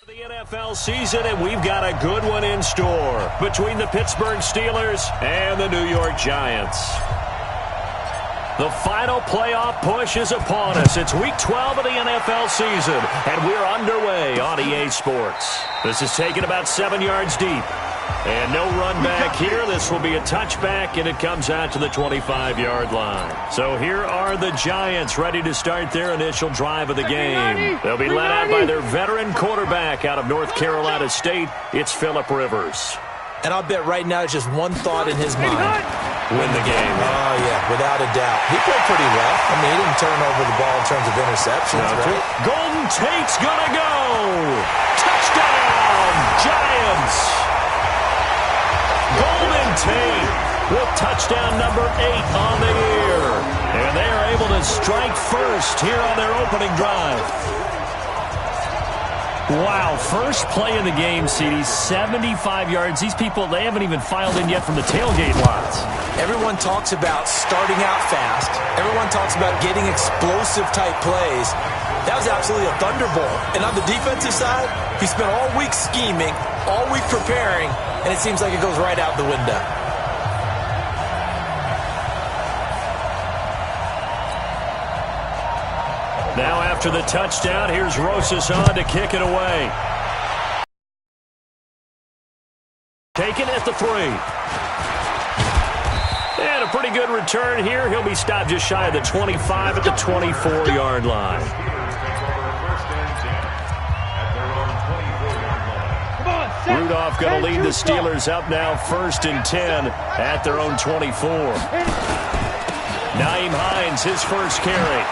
The NFL season, and we've got a good one in store between the Pittsburgh Steelers and the New York Giants. The final playoff push is upon us. It's Week 12 of the NFL season, and we're underway on EA Sports. This is taken about 7 yards deep. And no run back here. This will be a touchback, and it comes out to the 25-yard line. So here are the Giants ready to start their initial drive of the game. They'll be led out by their veteran quarterback out of North Carolina State. It's Phillip Rivers. And I'll bet right now it's just one thought in his mind. Win the game. Oh, yeah, without a doubt. He played pretty well. I mean, he didn't turn over the ball in terms of interceptions, right? Golden Tate's going to go. Touchdown, Giants. Golden Tate with touchdown number 8 on the year. And they are able to strike first here on their opening drive. Wow, first play in the game, CD, 75 yards. These people, they haven't even filed in yet from the tailgate lots. Everyone talks about starting out fast. Everyone talks about getting explosive-type plays. That was absolutely a thunderbolt. And on the defensive side, he spent all week scheming, all week preparing, and it seems like it goes right out the window. Now after the touchdown, here's Rosas on to kick it away. Taken at the 3. And a pretty good return here. He'll be stopped just shy of the 25 at the 24-yard line. Rudolph going to lead the Steelers up now 1st and 10 at their own 24. Nyheim Hines, his first carry.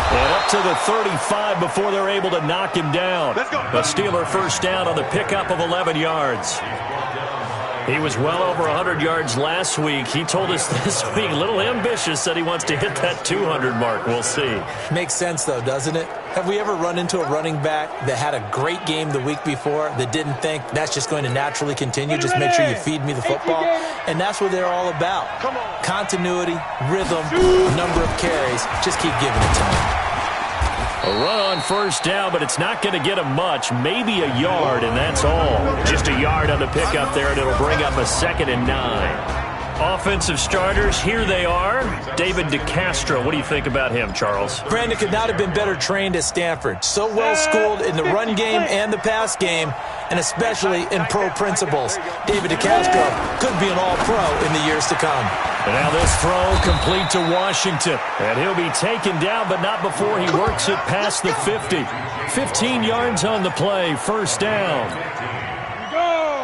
And up to the 35 before they're able to knock him down. A Steeler first down on the pickup of 11 yards. He was well over 100 yards last week. He told us this week, a little ambitious, said he wants to hit that 200 mark. We'll see. Makes sense, though, doesn't it? Have we ever run into a running back that had a great game the week before that didn't think that's just going to naturally continue? Just make sure you feed me the football. And that's what they're all about. Continuity, rhythm, number of carries. Just keep giving it to them. A run on first down, but it's not going to get him much. Maybe a yard, and that's all. Just a yard on the pickup there, and it'll bring up a 2nd and 9. Offensive starters, here they are. David DeCastro, what do you think about him, Charles? Brandon could not have been better trained at Stanford. So well schooled in the run game and the pass game, and especially in pro principles. David DeCastro could be an all-pro in the years to come. And now this throw complete to Washington. And he'll be taken down, but not before he works it past the 50. 15 yards on the play, first down.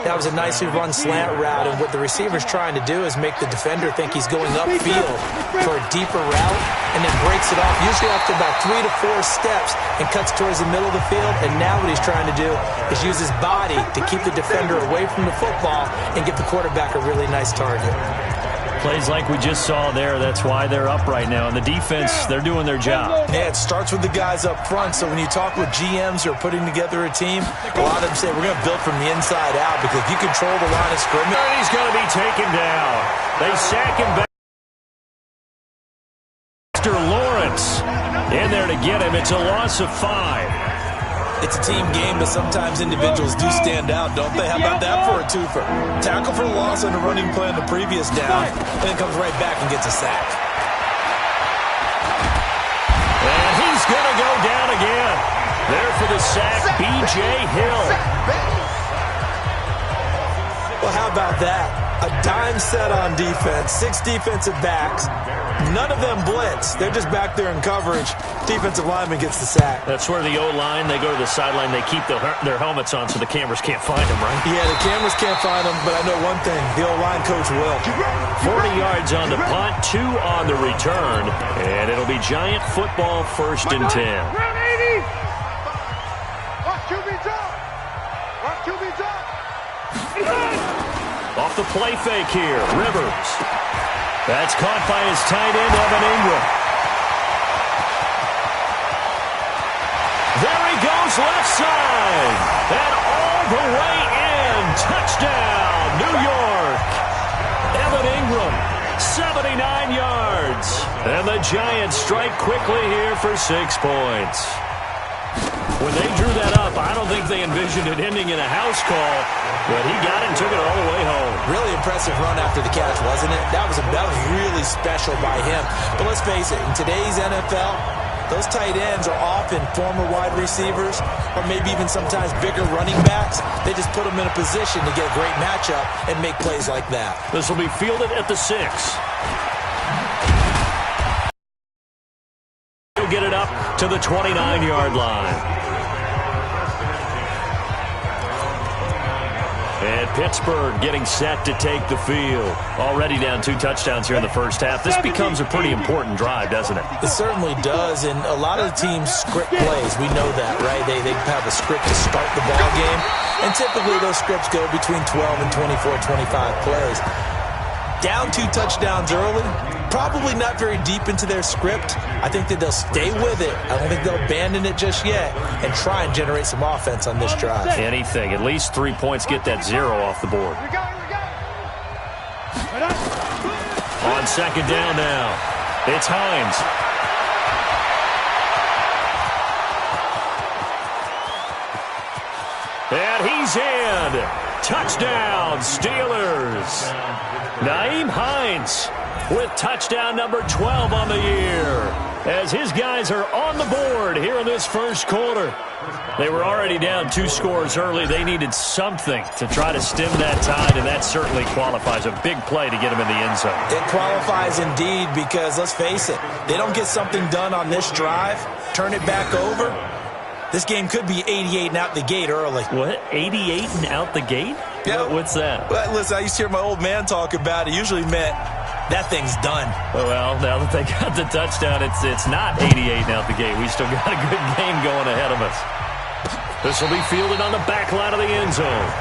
That was a nicely run slant route, and what the receiver's trying to do is make the defender think he's going upfield for a deeper route, and then breaks it off, usually after about 3 to 4 steps, and cuts towards the middle of the field. And now what he's trying to do is use his body to keep the defender away from the football and give the quarterback a really nice target. Plays like we just saw there. That's why they're up right now. And the defense, they're doing their job. Yeah, it starts with the guys up front. So when you talk with GMs who are putting together a team, a lot of them say we're going to build from the inside out, because if you control the line of scrimmage. He's going to be taken down. They sack him back. Mr. Lawrence in there to get him. It's a loss of 5. It's a team game, but sometimes individuals do stand out, don't they? How about that for a twofer? Tackle for loss on the running play on the previous down, and then comes right back and gets a sack. And he's going to go down again. There for the sack, B.J. Hill. Well, how about that? A dime set on defense, 6 defensive backs. None of them blitz. They're just back there in coverage. Defensive lineman gets the sack. That's where the O-line, they go to the sideline, they keep their helmets on so the cameras can't find them, right? Yeah, the cameras can't find them, but I know one thing. The O-line coach will. 40 yards on the punt, 2 on the return, and it'll be Giant football, 1st and 10. Round 80. Watch QB drop. Watch QB drop. Off the play fake here, Rivers. That's caught by his tight end, Evan Ingram. There he goes, left side. And all the way in. Touchdown, New York. Evan Ingram, 79 yards. And the Giants strike quickly here for 6 points. When they drew that up, I don't think envisioned it ending in a house call, but he got it and took it all the way home. Really impressive run after the catch, wasn't it? That was really special by him. But let's face it, in today's NFL, those tight ends are often former wide receivers or maybe even sometimes bigger running backs. They just put them in a position to get a great matchup and make plays like that. This will be fielded at the 6. He'll get it up to the 29-yard line. And Pittsburgh getting set to take the field. Already down 2 touchdowns here in the first half. This becomes a pretty important drive, doesn't it? It certainly does, and a lot of the teams script plays. We know that, right? They have a script to start the ball game, and typically those scripts go between 12 and 24, 25 plays. Down 2 touchdowns early, probably not very deep into their script. I think that they'll stay with it. I don't think they'll abandon it just yet and try and generate some offense on this drive. Anything. At least 3 points, get that 0 off the board. On second down now, it's Hines. And he's in. Touchdown, Steelers. Nyheim Hines with touchdown number 12 on the year, as his guys are on the board here in this first quarter. They were already down 2 scores early. They needed something to try to stem that tide, and that certainly qualifies. A big play to get him in the end zone. It qualifies indeed, because let's face it, they don't get something done on this drive, turn it back over, this game could be 88 and out the gate early. What? 88 and out the gate? Yeah. What's that? Well, listen, I used to hear my old man talk about it. Usually meant that thing's done. Well, now that they got the touchdown, it's not 88 and out the gate. We still got a good game going ahead of us. This will be fielded on the back line of the end zone.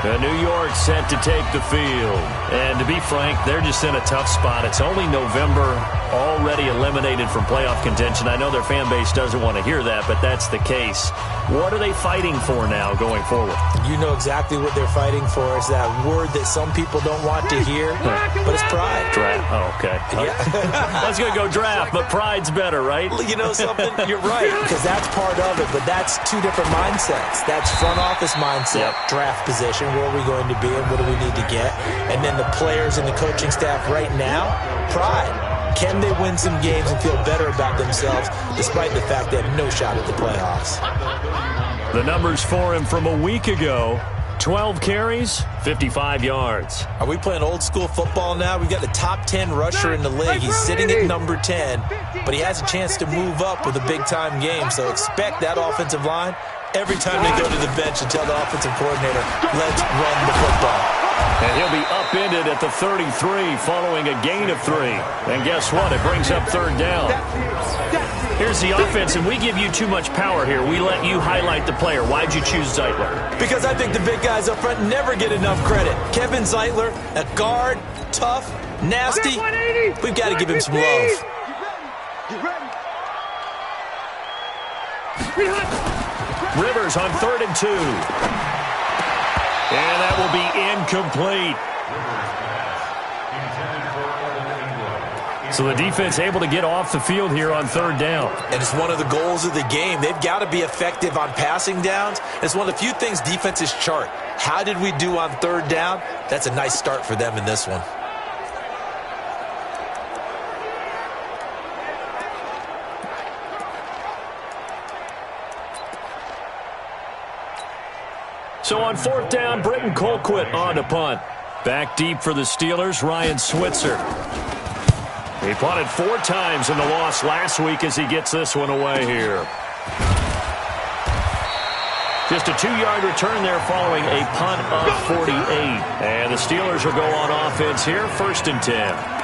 New York set to take the field. And to be frank, they're just in a tough spot. It's only November, already eliminated from playoff contention. I know their fan base doesn't want to hear that, but that's the case. What are they fighting for now going forward? You know exactly what they're fighting for. Is that word that some people don't want to hear, but it's pride. Draft. Oh, okay. Yeah. I was going to go draft, but pride's better, right? You know something? You're right, because that's part of it, but that's 2 different mindsets. That's front office mindset, draft position, where are we going to be and what do we need to get? And then the players and the coaching staff right now, pride. Can they win some games and feel better about themselves despite the fact they have no shot at the playoffs? The numbers for him from a week ago: 12 carries, 55 yards. Are we playing old school football now? We've got the top 10 rusher in the league. He's sitting at number 10, but he has a chance to move up with a big-time game. So expect that offensive line every time they go to the bench and tell the offensive coordinator, let's run the football. And he'll be upended at the 33 following a gain of 3. And guess what? It brings up third down. Here's the offense, and we give you too much power here. We let you highlight the player. Why'd you choose Zeitler? Because I think the big guys up front never get enough credit. Kevin Zeitler, a guard, tough, nasty. We've got to give him some love. Rivers on 3rd and 2. And that will be incomplete. So the defense able to get off the field here on 3rd down. And it's one of the goals of the game. They've got to be effective on passing downs. It's one of the few things defenses chart. How did we do on 3rd down? That's a nice start for them in this one. So on 4th down, Britton Colquitt on to punt. Back deep for the Steelers, Ryan Switzer. He punted 4 times in the loss last week as he gets this one away here. Just a 2-yard return there following a punt of 48. And the Steelers will go on offense here, 1st and 10.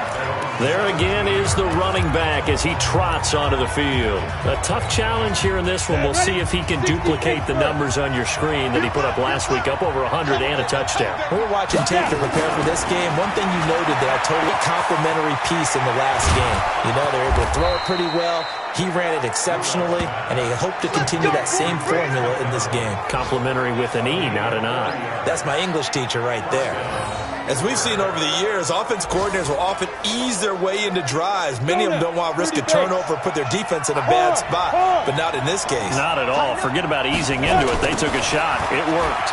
There again is the running back as he trots onto the field. A tough challenge here in this one. We'll see if he can duplicate the numbers on your screen that he put up last week, up over 100 and a touchdown. We were watching tape to prepare for this game. One thing you noted that I totally complimentary piece in the last game. You know, they were able to throw it pretty well. He ran it exceptionally, and they hope to continue that same formula in this game. Complimentary with an E, not an I. That's my English teacher right there. As we've seen over the years, offense coordinators will often ease their way into drives. Many of them don't want to risk a turnover or put their defense in a bad spot, but not in this case. Not at all. Forget about easing into it. They took a shot. It worked.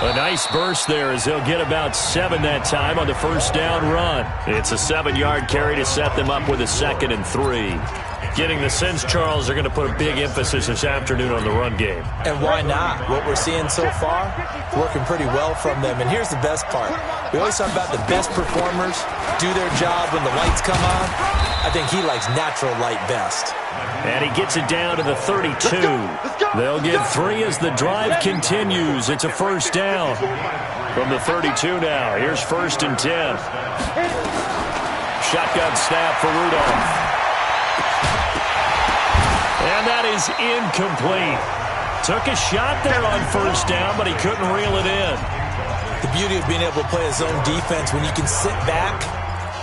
A nice burst there as they'll get about 7 that time on the first down run. It's a 7-yard carry to set them up with a 2nd and 3. Getting the sense, Charles, are going to put a big emphasis this afternoon on the run game. And why not? What we're seeing so far, working pretty well from them. And here's the best part. We always talk about the best performers do their job when the lights come on. I think he likes natural light best. And he gets it down to the 32. They'll get 3 as the drive continues. It's a first down from the 32 now. Here's 1st and 10. Shotgun snap for Rudolph. And that is incomplete. Took a shot there on first down, but he couldn't reel it in. The beauty of being able to play his own defense, when you can sit back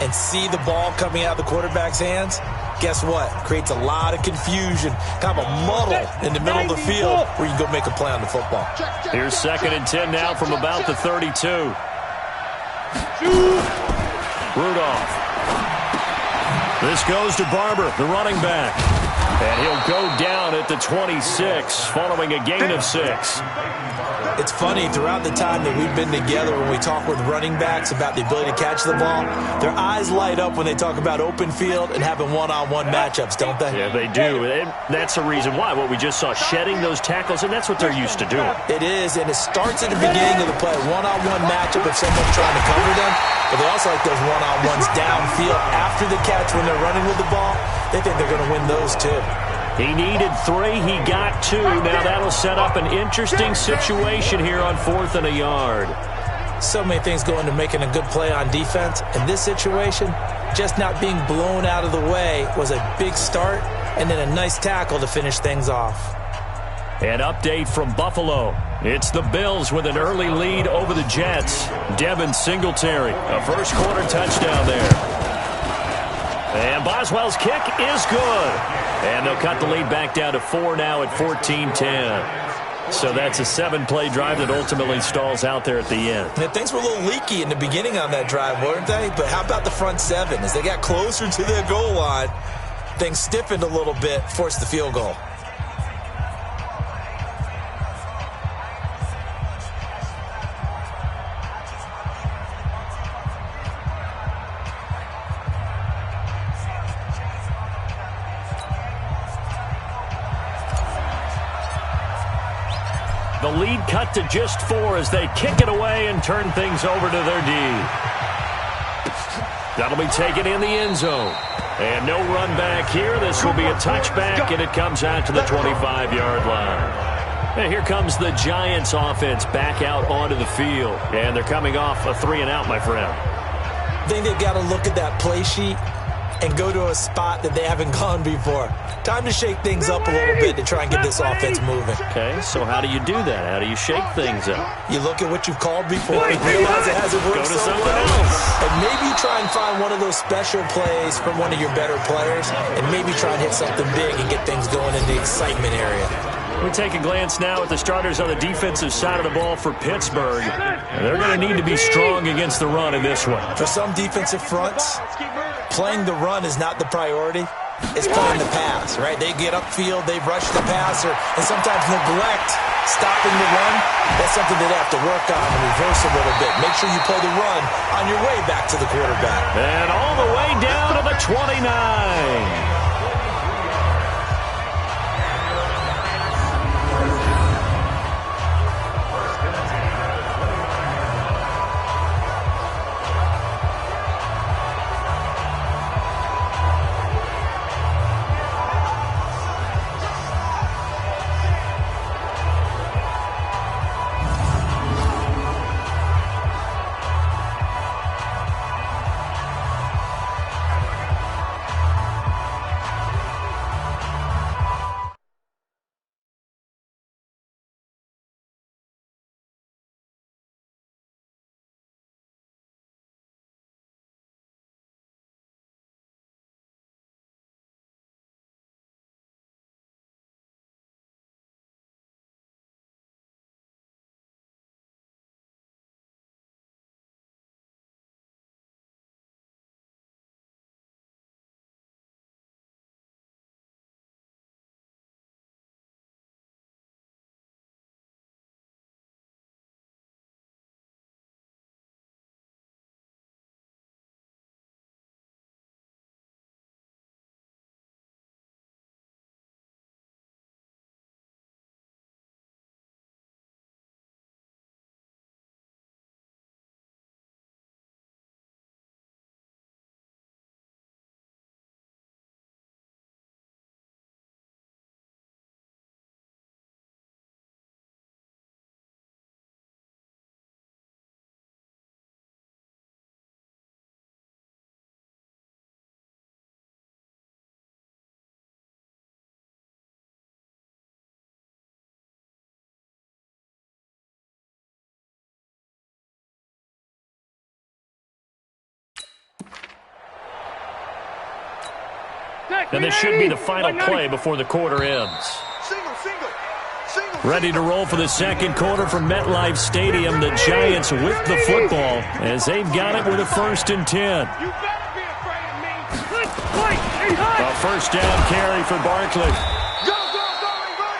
and see the ball coming out of the quarterback's hands, guess what? Creates a lot of confusion, kind of a muddle in the middle of the field where you can go make a play on the football. Here's 2nd and 10 now from about the 32. Rudolph. This goes to Barber, the running back. And he'll go down at the 26 following a gain of 6. It's funny, throughout the time that we've been together, when we talk with running backs about the ability to catch the ball, their eyes light up when they talk about open field and having one-on-one matchups, don't they? Yeah, they do. And that's the reason why. What we just saw, shedding those tackles, and that's what they're used to doing. It is, and it starts at the beginning of the play, one-on-one matchup if someone's trying to cover them, but they also like those one-on-ones downfield after the catch when they're running with the ball. They think they're going to win those too. He needed 3. He got 2. Now that'll set up an interesting situation here on 4th and a yard. So many things go into making a good play on defense. In this situation, just not being blown out of the way was a big start, and then a nice tackle to finish things off. An update from Buffalo. It's the Bills with an early lead over the Jets. Devin Singletary, a first-quarter touchdown there. And Boswell's kick is good. And they'll cut the lead back down to 4 now at 14-10. So that's a 7-play drive that ultimately stalls out there at the end. And things were a little leaky in the beginning on that drive, weren't they? But how about the front 7? As they got closer to their goal line, things stiffened a little bit, forced the field goal. The lead cut to just 4 as they kick it away and turn things over to their D. That'll be taken in the end zone. And no run back here. This will be a touchback, and it comes out to the 25-yard line. And here comes the Giants offense back out onto the field. And they're coming off a 3-and-out, my friend. I think they've got to look at that play sheet and go to a spot that they haven't gone before. Time to shake things up a little bit to try and get this offense moving. Okay, so how do you do that? How do you shake things up? You look at what you've called before and realize it hasn't worked so well. And maybe try and find one of those special plays from one of your better players, and maybe try and hit something big and get things going in the excitement area. We take a glance now at the starters on the defensive side of the ball for Pittsburgh. They're going to need to be strong against the run in this one. For some defensive fronts, playing the run is not the priority. It's playing the pass, right? They get upfield, they rush the passer, and sometimes neglect stopping the run. That's something they have to work on and reverse a little bit. Make sure you play the run on your way back to the quarterback. And all the way down to the 29. And this should be the final play before the quarter ends. Ready to roll for the second quarter from MetLife Stadium. The Giants with the football as they've got it with a 1st and 10. A first down carry for Barkley.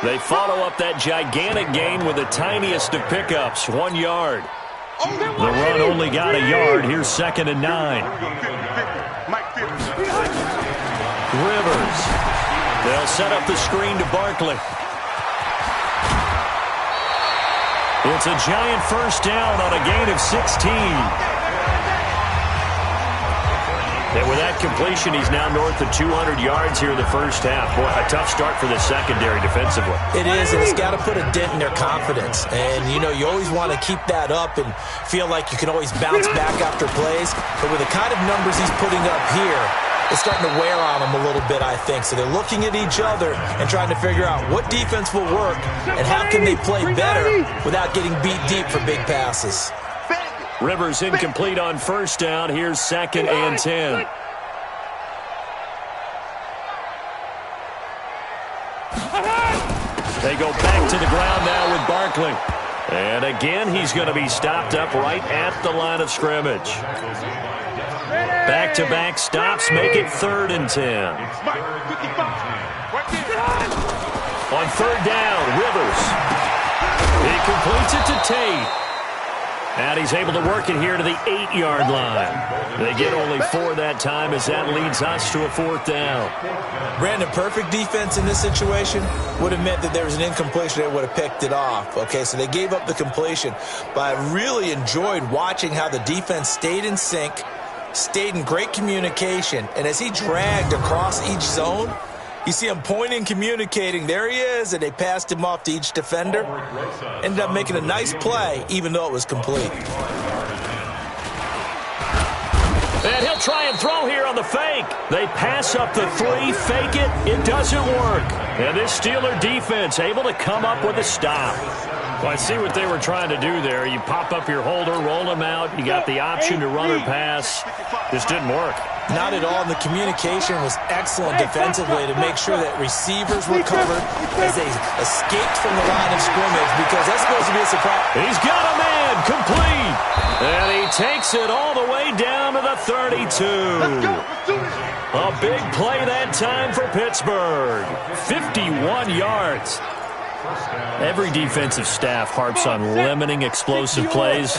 They follow up that gigantic gain with the tiniest of pickups, 1 yard. The run only got a yard. Here's 2nd and 9. Rivers. They'll set up the screen to Barkley. It's a Giant first down on a gain of 16. And with that completion, he's now north of 200 yards here in the first half. Boy, a tough start for the secondary defensively. It is, and it's got to put a dent in their confidence. And, you know, you always want to keep that up and feel like you can always bounce back after plays. But with the kind of numbers he's putting up here, it's starting to wear on them a little bit, I think. So they're looking at each other and trying to figure out what defense will work and how can they play better without getting beat deep for big passes. Rivers incomplete on first down. Here's 2nd and 10. They go back to the ground now with Barkley. And again, he's going to be stopped up right at the line of scrimmage. Back-to-back stops make it 3rd and 10. On 3rd down, Rivers. He completes it to Tate. And he's able to work it here to the 8-yard line. They get only 4 that time as that leads us to a 4th down. Brandon, perfect defense in this situation would have meant that there was an incompletion that would have picked it off. Okay, so they gave up the completion. But I really enjoyed watching how the defense stayed in sync, stayed in great communication, and as he dragged across each zone, you see him pointing, communicating. There he is, and they passed him off to each defender. Ended up making a nice play, even though it was complete. And he'll try and throw here on the fake. They pass up the 3, fake it. It doesn't work. And this Steeler defense able to come up with a stop. Well, I see what they were trying to do there. You pop up your holder, roll him out. You got the option to run or pass. This didn't work. Not at all, and the communication was excellent defensively to make sure that receivers were covered as they escaped from the line of scrimmage, because that's supposed to be a surprise. He's got a man, complete, and he takes it all the way down to the 32. A big play that time for Pittsburgh. 51 yards. Every defensive staff harps on limiting explosive plays.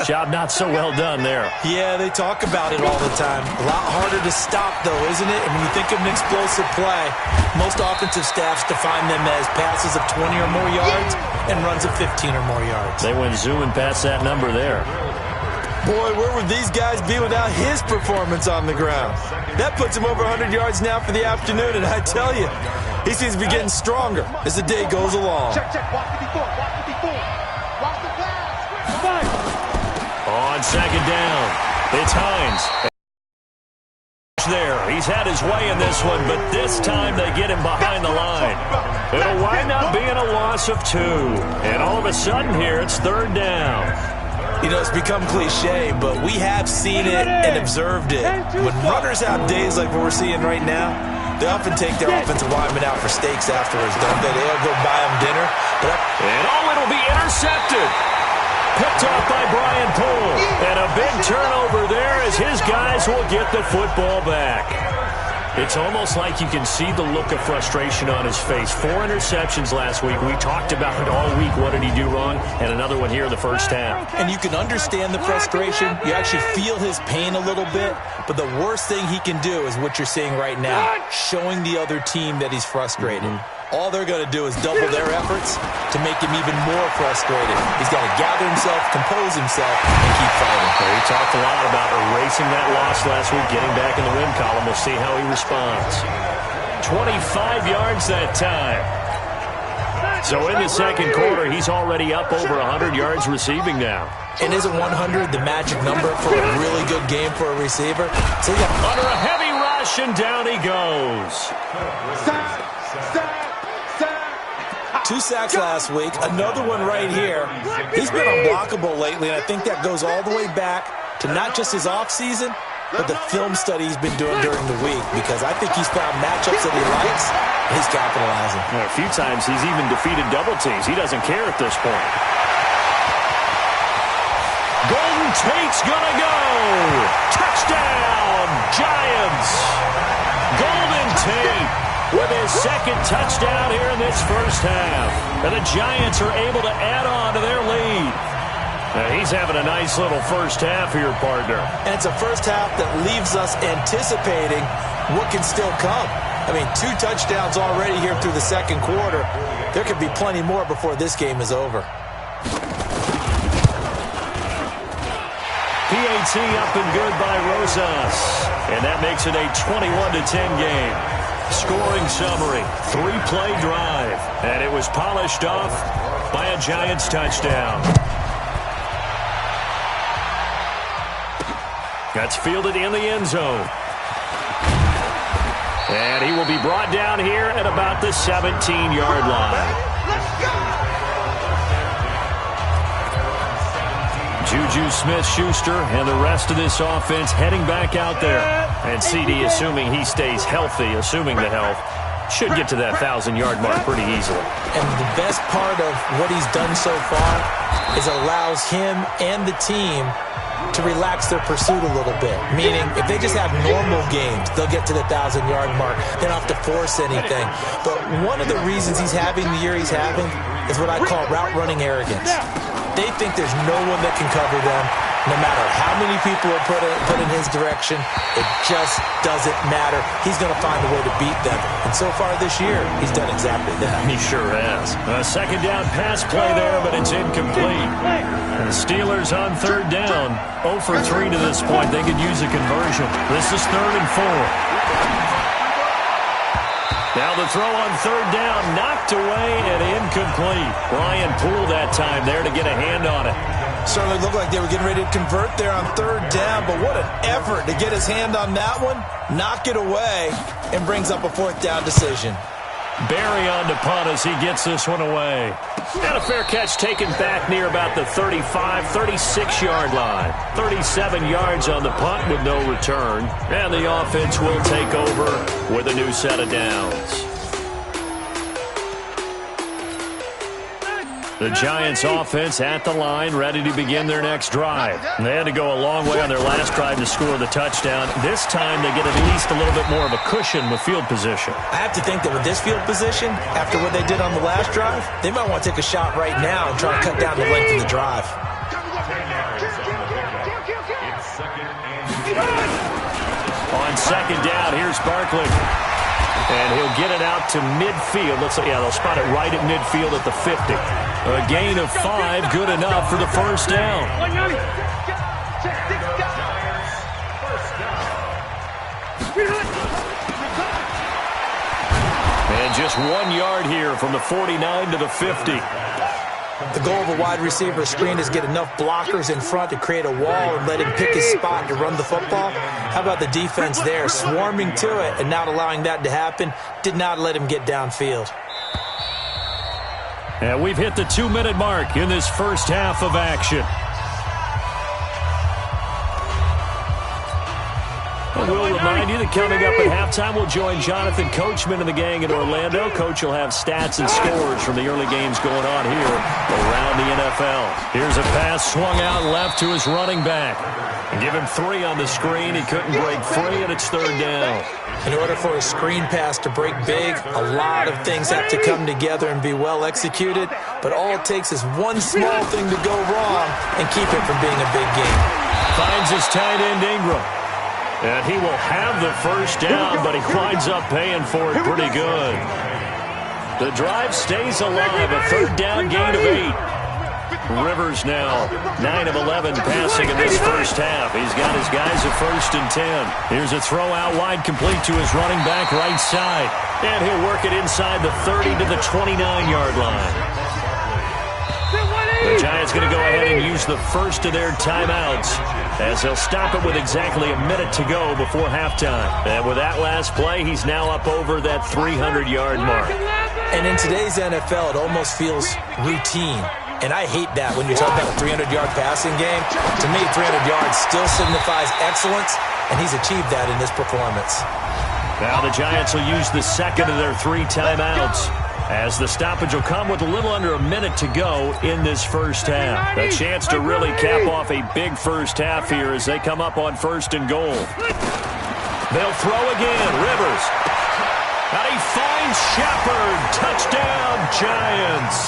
Job not so well done there. Yeah, they talk about it all the time. A lot harder to stop, though, isn't it? And when you think of an explosive play, most offensive staffs define them as passes of 20 or more yards and runs of 15 or more yards. They went zooming past that number there. Boy, where would these guys be without his performance on the ground? That puts him over 100 yards now for the afternoon, and I tell you, he seems to be getting stronger as the day goes along. Check. Watch 54. Watch the pass. On 2nd down, it's Hines. There, he's had his way in this one, but this time they get him behind the line. It'll wind up being a loss of 2. And all of a sudden here, it's 3rd down. You know, it's become cliche, but we have seen it and observed it. When runners have days like what we're seeing right now, they often take their offensive linemen out for steaks afterwards, don't they? They'll go buy them dinner. And it'll be intercepted. Picked off by Brian Poole. And a big turnover there as his guys will get the football back. It's almost like you can see the look of frustration on his face. 4 interceptions last week. We talked about it all week. What did he do wrong? And another one here in the first half. And you can understand the frustration. You actually feel his pain a little bit. But the worst thing he can do is what you're seeing right now, showing the other team that he's frustrated. All they're going to do is double their efforts to make him even more frustrated. He's got to gather himself, compose himself, and keep fighting. Well, he talked a lot about erasing that loss last week, getting back in the win column. We'll see how he responds. 25 yards that time. So in the second quarter, he's already up over 100 yards receiving now. And isn't 100 the magic number for a really good game for a receiver? So under a heavy rush, and down he goes. 2 sacks last week, another one right here. He's been unblockable lately, and I think that goes all the way back to not just his offseason, but the film study he's been doing during the week, because I think he's found matchups that he likes, and he's capitalizing. A few times he's even defeated double teams. He doesn't care at this point. Golden Tate's gonna go. Touchdown, Giants. Golden Tate with his second touchdown here in this first half. And the Giants are able to add on to their lead. He's having a nice little first half here, partner. And it's a first half that leaves us anticipating what can still come. I mean, 2 touchdowns already here through the second quarter. There could be plenty more before this game is over. PAT up and good by Rosas. And that makes it a 21-10 game. Scoring summary, 3-play drive. And it was polished off by a Giants touchdown. That's fielded in the end zone. And he will be brought down here at about the 17-yard line. Juju Smith-Schuster and the rest of this offense heading back out there. And CD, assuming he stays healthy, assuming the health, should get to that 1,000-yard mark pretty easily. And the best part of what he's done so far is allows him and the team to relax their pursuit a little bit. Meaning, if they just have normal games, they'll get to the 1,000-yard mark. They don't have to force anything. But one of the reasons he's having the year he's having is what I call route-running arrogance. They think there's no one that can cover them. No matter how many people are put in his direction, it just doesn't matter. He's going to find a way to beat them. And so far this year, he's done exactly that. He sure has. A second down pass play there, but it's incomplete. And the Steelers on third down. 0 for 3 to this point. They could use a conversion. This is 3rd and 4. Now the throw on third down, knocked away and incomplete. Ryan Poole that time there to get a hand on it. Certainly looked like they were getting ready to convert there on third down, but what an effort to get his hand on that one, knock it away, and brings up a 4th down decision. Barry on to punt as he gets this one away. And a fair catch taken back near about the 35, 36-yard line. 37 yards on the punt with no return. And the offense will take over with a new set of downs. The Giants offense at the line, ready to begin their next drive. And they had to go a long way on their last drive to score the touchdown. This time they get at least a little bit more of a cushion with field position. I have to think that with this field position, after what they did on the last drive, they might want to take a shot right now and try to cut down the length of the drive. On second down, here's Barkley. And he'll get it out to midfield. Looks like, they'll spot it right at midfield at the 50. A gain of 5, good enough for the first down. And just 1 yard here from the 49 to the 50. The goal of a wide receiver screen is get enough blockers in front to create a wall and let him pick his spot to run the football. How about the defense there, swarming to it and not allowing that to happen? Did not let him get downfield. And we've hit the 2-minute mark in this first half of action. We'll remind you that coming up at halftime, we'll join Jonathan Coachman and the gang in Orlando. Coach will have stats and scores from the early games going on here around the NFL. Here's a pass swung out left to his running back. Give him 3 on the screen. He couldn't break free, and it's third down. In order for a screen pass to break big, a lot of things have to come together and be well executed. But all it takes is one small thing to go wrong and keep it from being a big game. Finds his tight end Ingram. And he will have the first down, but he winds up paying for it pretty good. The drive stays alive. A third down gain of 8. Rivers now 9 of 11 passing in this first half. He's got his guys at 1st and 10. Here's a throw out wide complete to his running back right side. And he'll work it inside the 30 to the 29-yard line. The Giants going to go ahead and use the first of their timeouts as they'll stop it with exactly a minute to go before halftime. And with that last play, he's now up over that 300-yard mark. And in today's NFL, it almost feels routine. And I hate that when you're talking about a 300-yard passing game. To me, 300 yards still signifies excellence, and he's achieved that in this performance. Now the Giants will use the second of their 3 timeouts, as the stoppage will come with a little under a minute to go in this first half. A chance to really cap off a big first half here as they come up on 1st and goal. They'll throw again. Rivers. And he finds Shepard. Touchdown, Giants.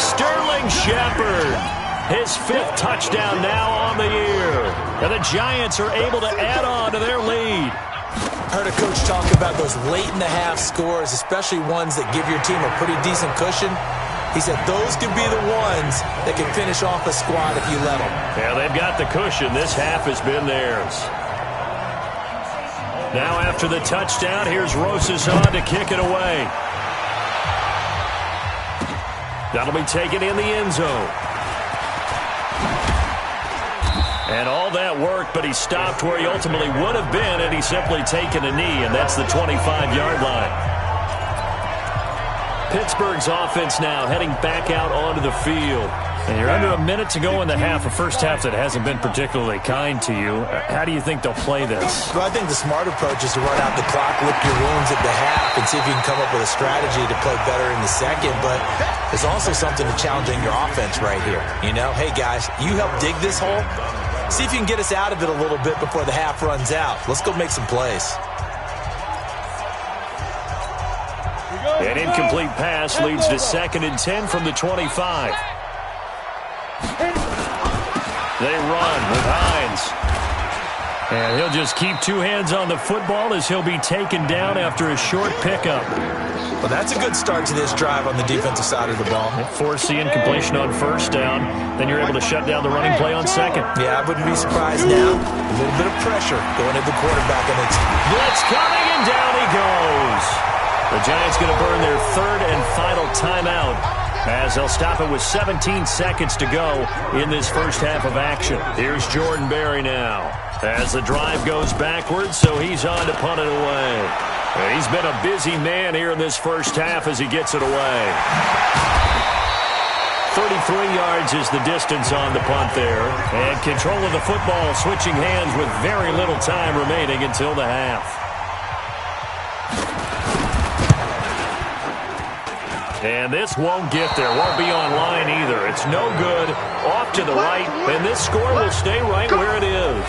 Sterling Shepard. His 5th touchdown now on the year. And the Giants are able to add on to their lead. Heard a coach talk about those late-in-the-half scores, especially ones that give your team a pretty decent cushion. He said those could be the ones that can finish off a squad if you let them. Yeah, they've got the cushion. This half has been theirs. Now after the touchdown, here's Rosas on to kick it away. That'll be taken in the end zone. And all that work, but he stopped where he ultimately would have been, and he's simply taken a knee, and that's the 25-yard line. Pittsburgh's offense now heading back out onto the field. And you're under a minute to go in the half, a first half that hasn't been particularly kind to you. How do you think they'll play this? Well, I think the smart approach is to run out the clock, lick your wounds at the half, and see if you can come up with a strategy to play better in the second. But there's also something to challenging your offense right here. You know, hey, guys, you help dig this hole. See if you can get us out of it a little bit before the half runs out. Let's go make some plays. An incomplete pass leads to 2nd and 10 from the 25. They run with Hines. And he'll just keep 2 hands on the football as he'll be taken down after a short pickup. Well, that's a good start to this drive on the defensive side of the ball. Force the incompletion on 1st down. Then you're able to shut down the running play on 2nd. Yeah, I wouldn't be surprised now. A little bit of pressure going at the quarterback. And it's blitz coming, and down he goes. The Giants going to burn their 3rd and final timeout, as they'll stop it with 17 seconds to go in this first half of action. Here's Jordan Berry now, as the drive goes backwards, so he's on to punt it away. And he's been a busy man here in this first half as he gets it away. 33 yards is the distance on the punt there. And control of the football switching hands with very little time remaining until the half. And this won't get there. Won't be online either. It's no good. Off to the right. And this score will stay right where it is.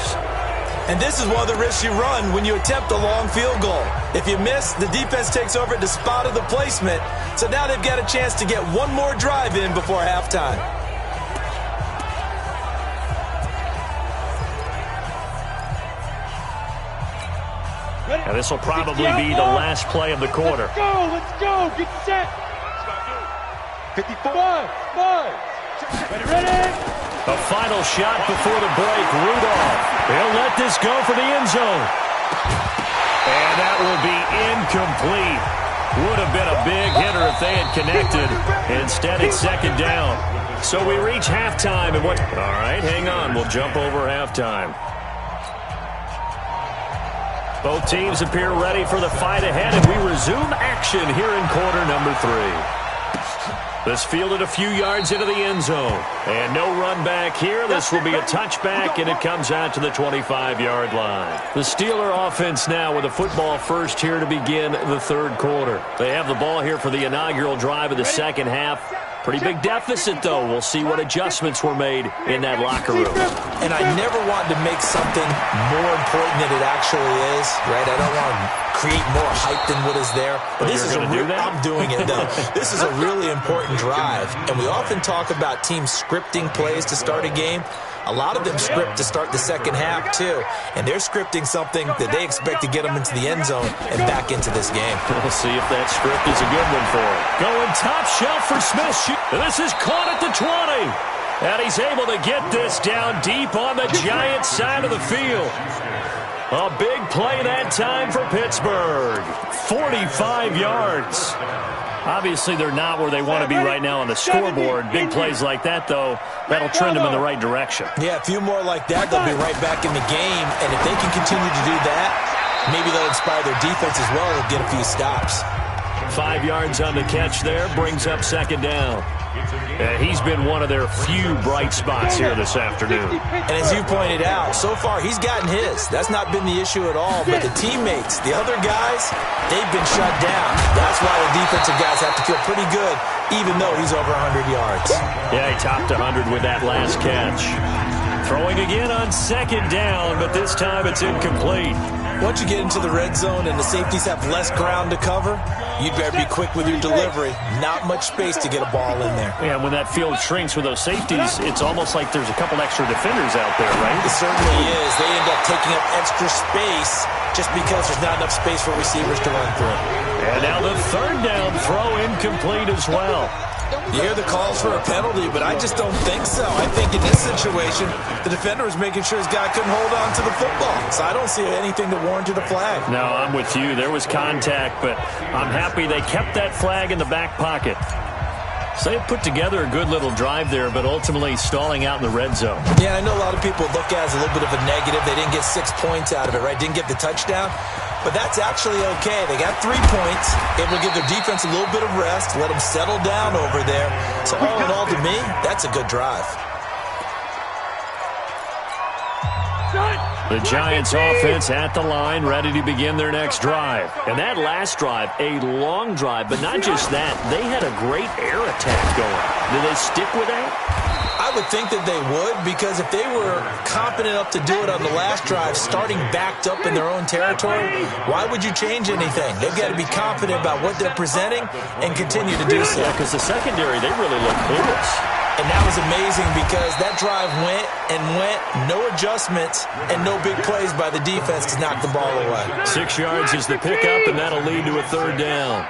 And this is one of the risks you run when you attempt a long field goal. If you miss, the defense takes over at the spot of the placement. So now they've got a chance to get one more drive in before halftime. And this will probably be the last play of the quarter. Let's go. Get set. 55. Ready. A final shot before the break. Rudolph. He'll let this go for the end zone. And that will be incomplete. Would have been a big hitter if they had connected. Instead, it's 2nd down. So we reach halftime. And what? All right, hang on. We'll jump over halftime. Both teams appear ready for the fight ahead, and we resume action here in quarter number 3. This fielded a few yards into the end zone. And no run back here. This will be a touchback, and it comes out to the 25-yard line. The Steeler offense now with a football first here to begin the 3rd quarter. They have the ball here for the inaugural drive of the second half. Pretty big deficit, though. We'll see what adjustments were made in that locker room. And I never want to make something more important than it actually is, right? I don't want to create more hype than what is there. But this is I'm doing it, though. This is a really important drive. And we often talk about teams scripting plays to start a game. A lot of them script to start the second half, too. And they're scripting something that they expect to get them into the end zone and back into this game. We'll see if that script is a good one for him. Going top shelf for Smith. This is caught at the 20. And he's able to get this down deep on the Giants side of the field. A big play that time for Pittsburgh. 45 yards. Obviously, they're not where they want to be right now on the scoreboard. Big plays like that, though, that'll trend them in the right direction. Yeah, a few more like that, they'll be right back in the game. And if they can continue to do that, maybe they'll inspire their defense as well and get a few stops. 5 yards on the catch there, brings up 2nd down. He's been one of their few bright spots here this afternoon. And as you pointed out, so far he's gotten his. That's not been the issue at all. But the teammates, the other guys, they've been shut down. That's why the defensive guys have to feel pretty good, even though he's over 100 yards. Yeah, he topped 100 with that last catch. Throwing again on second down, but this time it's incomplete. Once you get into the red zone and the safeties have less ground to cover, you'd better be quick with your delivery. Not much space to get a ball in there. Yeah, when that field shrinks with those safeties, it's almost like there's a couple extra defenders out there, right? It certainly is. They end up taking up extra space just because there's not enough space for receivers to run through. And now the third down throw incomplete as well. You hear the calls for a penalty, but I just don't think so. I think in this situation, the defender was making sure his guy couldn't hold on to the football. So I don't see anything that warranted a flag. No, I'm with you. There was contact, but I'm happy they kept that flag in the back pocket. So they put together a good little drive there, but ultimately stalling out in the red zone. Yeah, I know a lot of people look at it as a little bit of a negative. They didn't get 6 points out of it, right? Didn't get the touchdown. But that's actually okay. They got 3 points, able to give their defense a little bit of rest, let them settle down over there. So all in all, to me, that's a good drive. The Giants offense at the line, ready to begin their next drive. And that last drive, a long drive, but not just that. They had a great air attack going. Did they stick with that? I would think that they would, because if they were confident enough to do it on the last drive, starting backed up in their own territory, why would you change anything? They've got to be confident about what they're presenting and continue to do so. Yeah, because the secondary, they really look clueless. And that was amazing because that drive went and went, no adjustments, and no big plays by the defense to knock the ball away. 6 yards is the pickup, and that'll lead to a third down.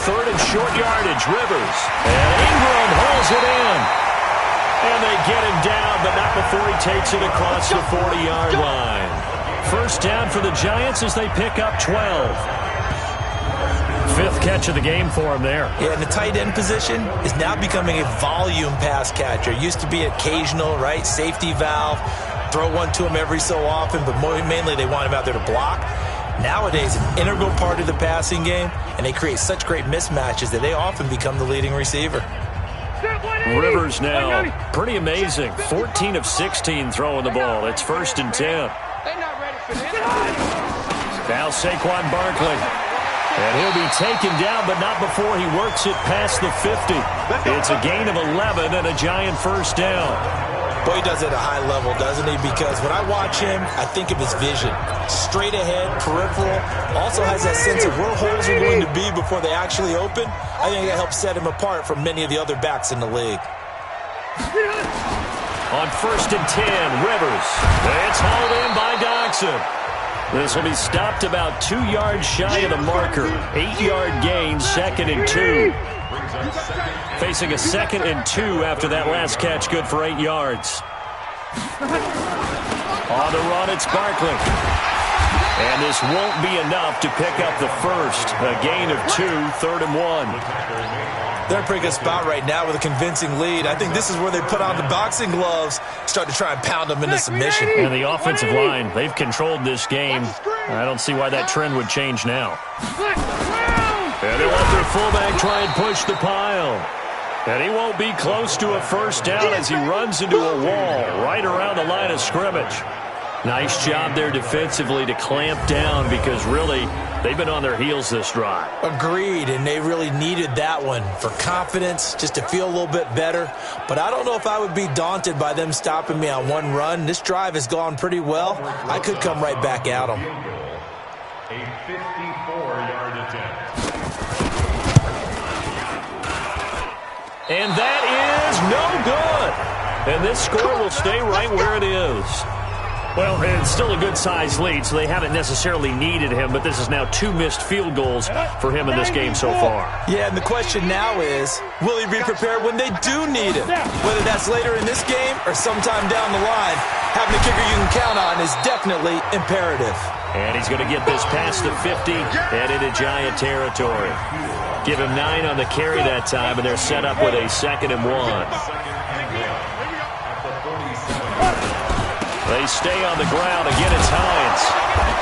Third and short yardage, Rivers. And Ingram holds it in. And they get him down, but not before he takes it across the 40-yard line. First down for the Giants as they pick up 12. Fifth catch of the game for him there. Yeah, and the tight end position is now becoming a volume pass catcher. Used to be occasional, right? Safety valve. Throw one to him every so often, but mainly they want him out there to block. Nowadays, an integral part of the passing game, and they create such great mismatches that they often become the leading receiver. Rivers now, pretty amazing. 14 of 16 throwing the ball. It's 1st and 10. Now Saquon Barkley. And he'll be taken down, but not before he works it past the 50. It's a gain of 11 and a Giant first down. Boy, he does it at a high level, doesn't he? Because when I watch him, I think of his vision. Straight ahead, peripheral. Also has that sense of where holes are going to be before they actually open. I think that helps set him apart from many of the other backs in the league. On 1st and 10, Rivers. It's hauled in by Doxson. This will be stopped about 2 yards shy of the marker. 8-yard gain, 2nd and 2. Facing a 2nd and 2 after that last catch, good for 8 yards. On the run, it's Barkley. And this won't be enough to pick up the first. A gain of 2, 3rd and 1. They're in a pretty good spot right now with a convincing lead. I think this is where they put on the boxing gloves, start to try and pound them into submission. And the offensive line, they've controlled this game. I don't see why that trend would change now. And they'll let their fullback try and push the pile. And he won't be close to a first down as he runs into a wall right around the line of scrimmage. Nice job there defensively to clamp down because really they've been on their heels this drive. Agreed, and they really needed that one for confidence, just to feel a little bit better. But I don't know if I would be daunted by them stopping me on one run. This drive has gone pretty well. I could come right back at them. A 54-yard attempt. And that is no good. And this score will stay right where it is. Well, it's still a good-sized lead, so they haven't necessarily needed him, but this is now 2 missed field goals for him in this game so far. Yeah, and the question now is, will he be prepared when they do need him? Whether that's later in this game or sometime down the line, having a kicker you can count on is definitely imperative. And he's going to get this past the 50 and into Giant territory. Give him 9 on the carry that time, and they're set up with a 2nd and 1. They stay on the ground. Again, it's Hines.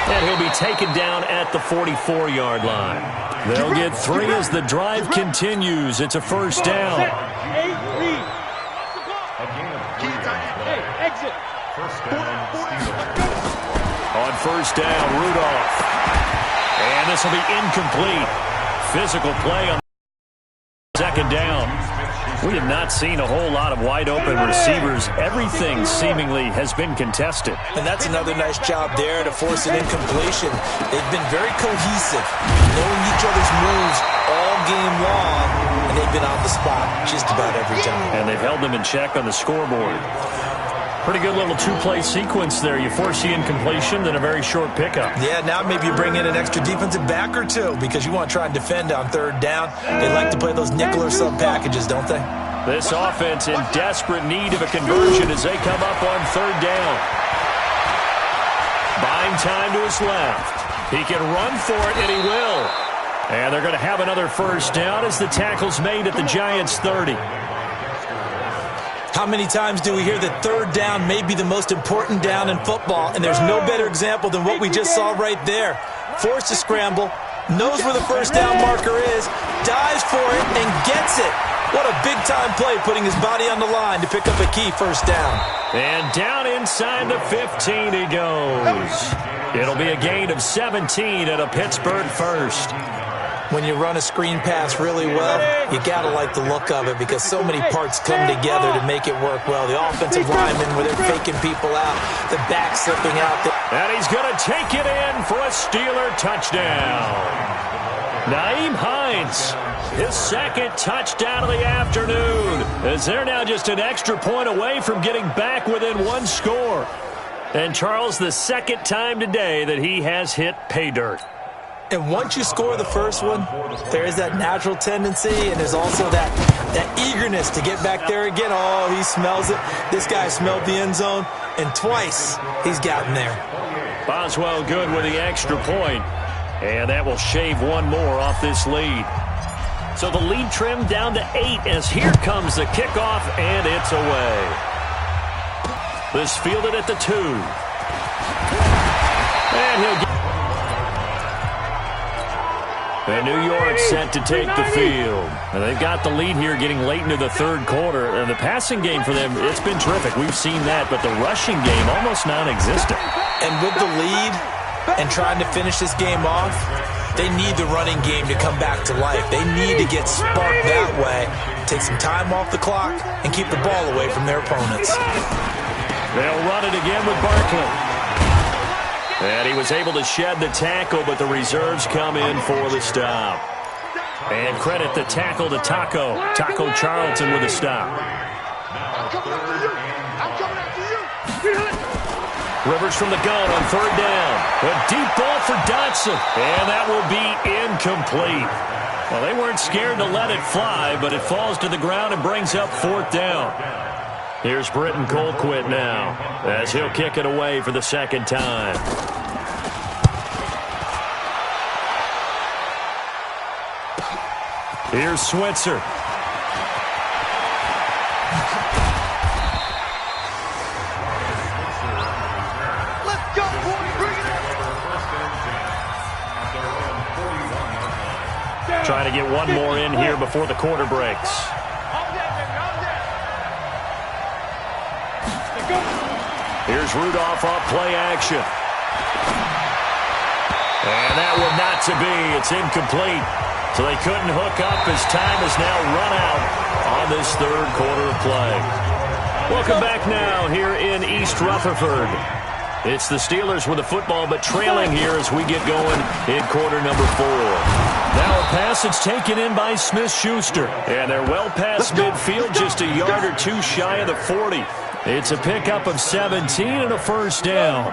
And he'll be taken down at the 44-yard line. They'll get 3 as the drive continues. It's a first down. On first down, Rudolph. And this will be incomplete. Physical play on second down. We have not seen a whole lot of wide-open receivers. Everything seemingly has been contested. And that's another nice job there to force an incompletion. They've been very cohesive, knowing each other's moves all game long, and they've been on the spot just about every time. And they've held them in check on the scoreboard. Pretty good little two-play sequence there. You force the incompletion, then a very short pickup. Yeah, now maybe you bring in an extra defensive back or two because you want to try and defend on third down. They like to play those nickel or sub packages, don't they? This offense in desperate need of a conversion as they come up on third down. Buying time to his left. He can run for it, and he will. And they're going to have another first down as the tackle's made at the Giants' 30. How many times do we hear that third down may be the most important down in football, and there's no better example than what we just saw right there. Forced to scramble, knows where the first down marker is, dives for it, and gets it. What a big-time play, putting his body on the line to pick up a key first down. And down inside the 15 he goes. It'll be a gain of 17 at a Pittsburgh first. When you run a screen pass really well, you got to like the look of it because so many parts come together to make it work well. The offensive linemen, where they're faking people out, the back slipping out. And he's going to take it in for a Steeler touchdown. Nyheim Hines, his second touchdown of the afternoon, as they're now just an extra point away from getting back within one score. And Charles, the second time today that he has hit pay dirt. And once you score the first one, there is that natural tendency, and there's also that eagerness to get back there again. Oh, he smells it. This guy smelled the end zone, and twice he's gotten there. Boswell good with the extra point, and that will shave one more off this lead. So the lead trimmed down to 8 as here comes the kickoff, and it's away. This fielded at the 2. And he'll get... And New York set to take the field. And they've got the lead here getting late into the third quarter. And the passing game for them, it's been terrific. We've seen that, but the rushing game almost non-existent. And with the lead and trying to finish this game off, they need the running game to come back to life. They need to get sparked that way, take some time off the clock, and keep the ball away from their opponents. They'll run it again with Barkley. And he was able to shed the tackle, but the reserves come in for the stop. And credit the tackle to Taco Charlton with a stop. Rivers from the gun on third down. A deep ball for Dotson. And that will be incomplete. Well, they weren't scared to let it fly, but it falls to the ground and brings up fourth down. Here's Britton Colquitt now, as he'll kick it away for the second time. Here's Switzer. Let's go, boys. Bring it up. Trying to get one more in here before the quarter breaks. Here's Rudolph off play action. And that one not to be. It's incomplete. So they couldn't hook up as time has now run out on this third quarter of play. Welcome back now here in East Rutherford. It's the Steelers with the football, but trailing here as we get going in quarter number 4. Now a pass that's taken in by Smith-Schuster. And they're well past midfield, just a yard or two shy of the 40. It's a pickup of 17 and a first down.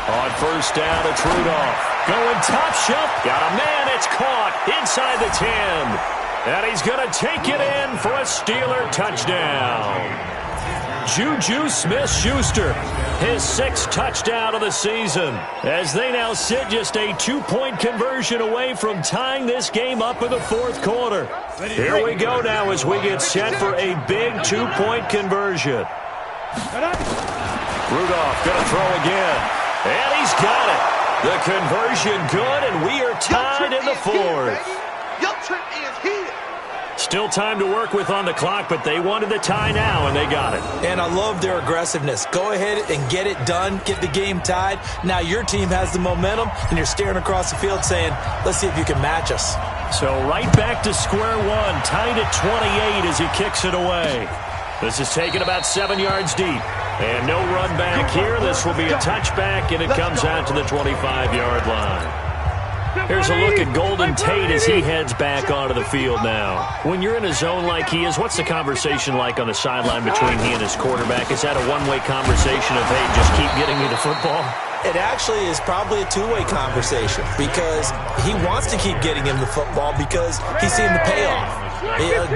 On first down, it's Rudolph. Going top shelf. Got a man. It's caught inside the 10. And he's going to take it in for a Steeler touchdown. Juju Smith-Schuster, his 6th touchdown of the season, as they now sit just a 2-point conversion away from tying this game up in the 4th quarter. Here we go now as we get set for a big 2-point conversion. Rudolph going to throw again, and he's got it. The conversion good, and we are tied in the 4th. Your trip is here. Still time to work with on the clock, but they wanted the tie now, and they got it. And I love their aggressiveness. Go ahead and get it done, get the game tied. Now your team has the momentum, and you're staring across the field saying, let's see if you can match us. So right back to square one, tied at 28 as he kicks it away. This is taken about 7 yards deep. And no run back here. This will be a touchback, and it comes out to the 25-yard line. Here's a look at Golden Tate as he heads back onto the field now. When you're in a zone like he is, what's the conversation like on the sideline between he and his quarterback? Is that a one-way conversation of, hey, just keep getting me the football? It actually is probably a two-way conversation because he wants to keep getting him the football because he's seeing the payoff.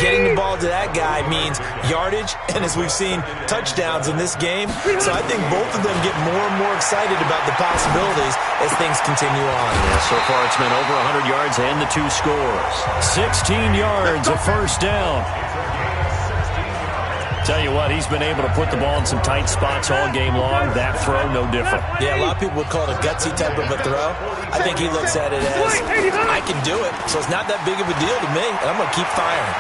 Getting the ball to that guy means yardage, and as we've seen, touchdowns in this game. So I think both of them get more and more excited about the possibilities as things continue on. Yeah, so far it's been over 100 yards and the 2 scores. 16 yards, a first down. Tell you what, he's been able to put the ball in some tight spots all game long. That throw, no different. Yeah, a lot of people would call it a gutsy type of a throw. I think he looks at it as, I can do it, so it's not that big of a deal to me, and I'm going to keep firing.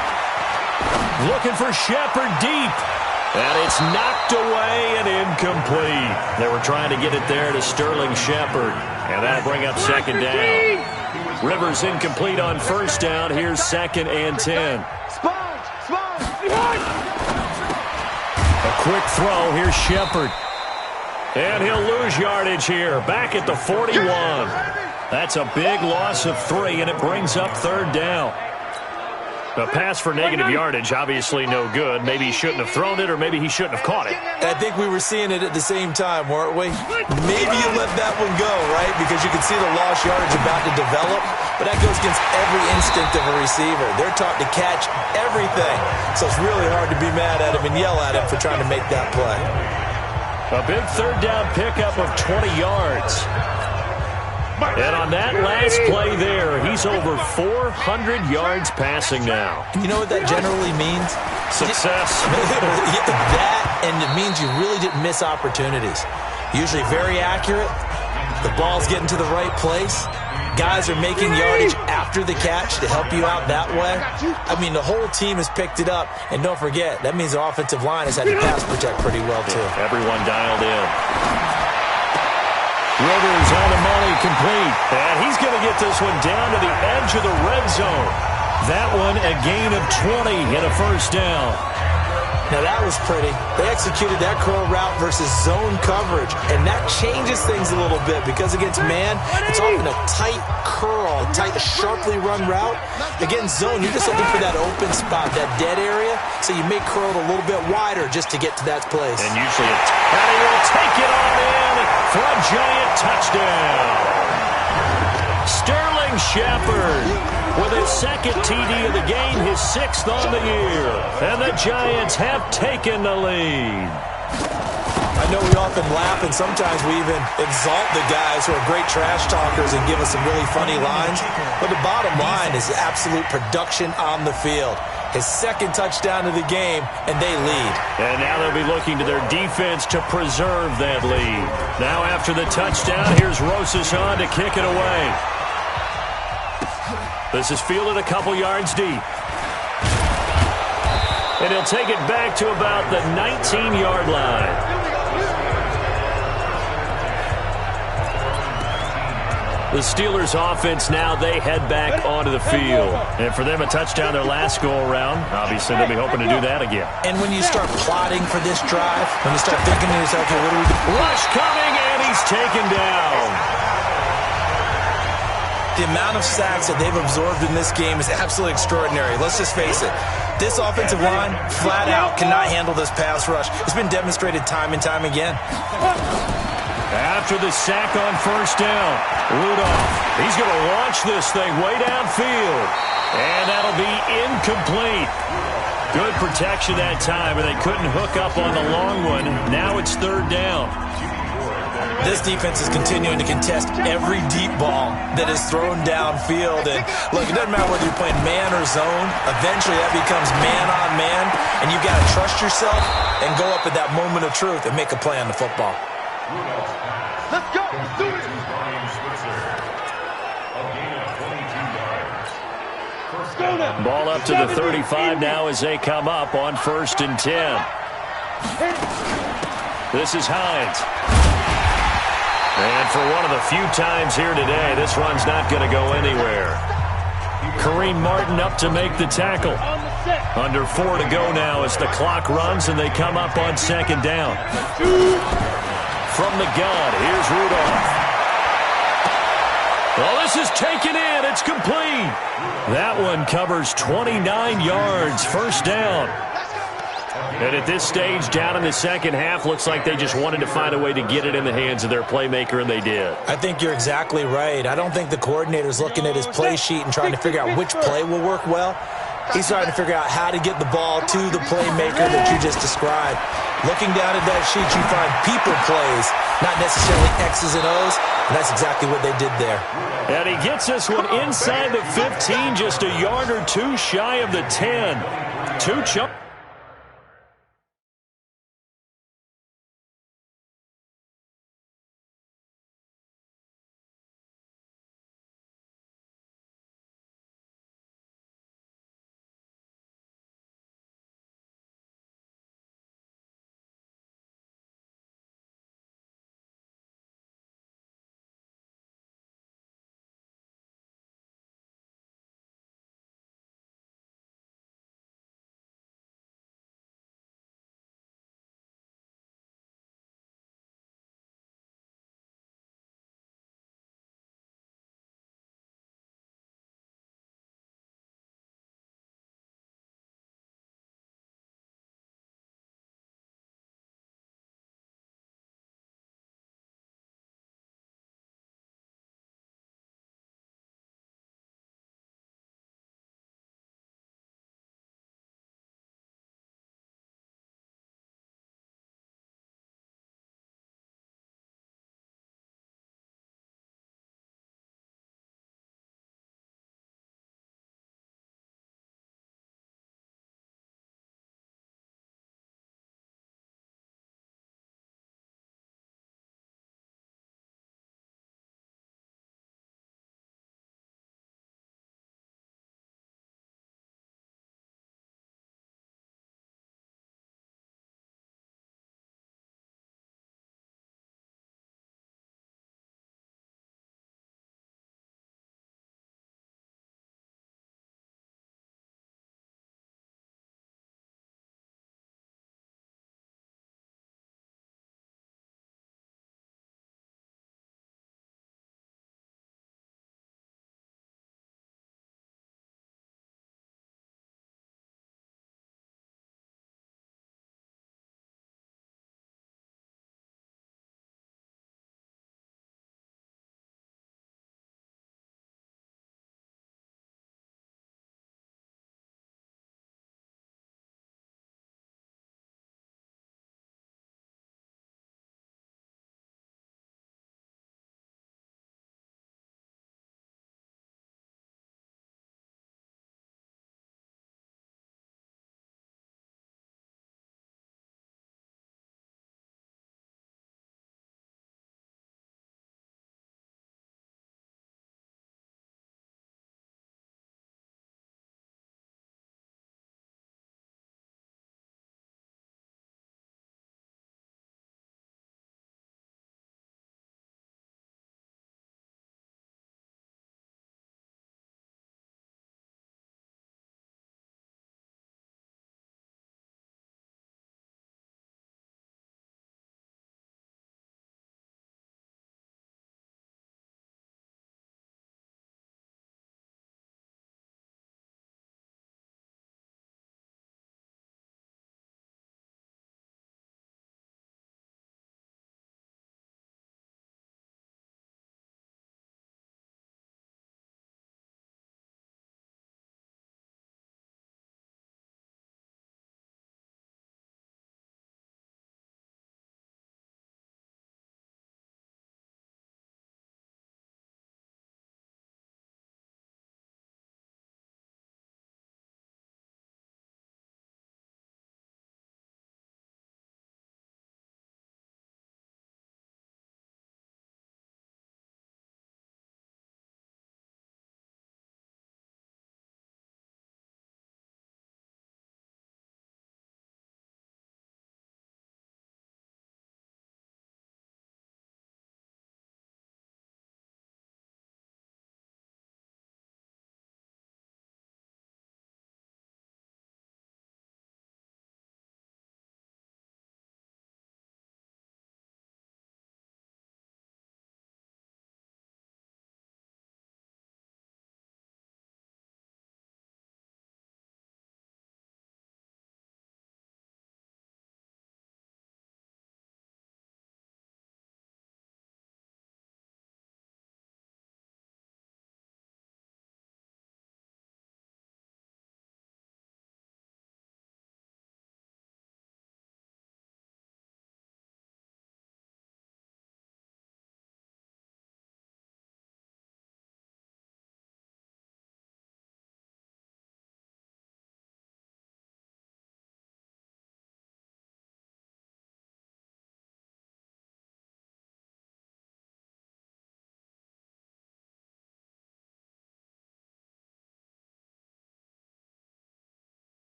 Looking for Shepard deep. And it's knocked away and incomplete. They were trying to get it there to Sterling Shepard. And that'll bring up second down. Rivers incomplete on first down. Here's 2nd and 10. A quick throw. Here's Shepard. And he'll lose yardage here. Back at the 41. That's a big loss of 3, and it brings up 3rd down. A pass for negative yardage, obviously no good. Maybe he shouldn't have thrown it, or maybe he shouldn't have caught it. I think we were seeing it at the same time, weren't we? Maybe you let that one go, right? Because you can see the lost yardage about to develop. But that goes against every instinct of a receiver. They're taught to catch everything. So it's really hard to be mad at him and yell at him for trying to make that play. A big 3rd down pickup of 20 yards. And on that last play there, he's over 400 yards passing now. You know what that generally means? Success. That, and it means you really didn't miss opportunities. Usually very accurate. The ball's getting to the right place. Guys are making yardage after the catch to help you out that way. I mean, the whole team has picked it up. And don't forget, that means the offensive line has had to pass protect pretty well, too. Everyone dialed in. Rivers on the money, complete. And he's going to get this one down to the edge of the red zone. That one a gain of 20 and a first down. Now that was pretty. They executed that curl route versus zone coverage, and that changes things a little bit because against man, it's often a tight curl, tight, sharply run route. Against zone, you're just looking for that open spot, that dead area, so you may curl it a little bit wider just to get to that place. And usually and he will take it on in for a giant touchdown. Sterling Shepard with his 2nd TD of the game, his 6th on the year. And the Giants have taken the lead. I know we often laugh, and sometimes we even exalt the guys who are great trash talkers and give us some really funny lines. But the bottom line is absolute production on the field. His 2nd touchdown of the game, and they lead. And now they'll be looking to their defense to preserve that lead. Now after the touchdown, here's Rosas on to kick it away. This is fielded a couple yards deep. And he'll take it back to about the 19-yard line. The Steelers offense now, they head back onto the field. And for them, a touchdown their last go-around. Obviously, they'll be hoping to do that again. And when you start plotting for this drive, when you start thinking to yourself, okay, what do we do? Rush coming, and he's taken down. The amount of sacks that they've absorbed in this game is absolutely extraordinary. Let's just face it. This offensive line, flat out, cannot handle this pass rush. It's been demonstrated time and time again. After the sack on first down, Rudolph, he's going to launch this thing way downfield. And that'll be incomplete. Good protection that time, and they couldn't hook up on the long one. Now it's third down. This defense is continuing to contest every deep ball that is thrown downfield. And look, it doesn't matter whether you're playing man or zone. Eventually that becomes man on man, and you've got to trust yourself and go up at that moment of truth and make a play on the football. Let's go. Let's do it. Ball up to the 35 now as they come up on 1st and 10. This is Hines. And for one of the few times here today, this run's not going to go anywhere. Kareem Martin up to make the tackle. Under 4 to go now as the clock runs and they come up on 2nd down. From the gun, here's Rudolph. Well, this is taken in. It's complete. That one covers 29 yards. First down. And at this stage, down in the second half, looks like they just wanted to find a way to get it in the hands of their playmaker, and they did. I think you're exactly right. I don't think the coordinator's looking at his play sheet and trying to figure out which play will work well. He's trying to figure out how to get the ball to the playmaker that you just described. Looking down at that sheet, you find people plays, not necessarily X's and O's, and that's exactly what they did there. And he gets this one inside the 15, just a yard or two shy of the 10. Two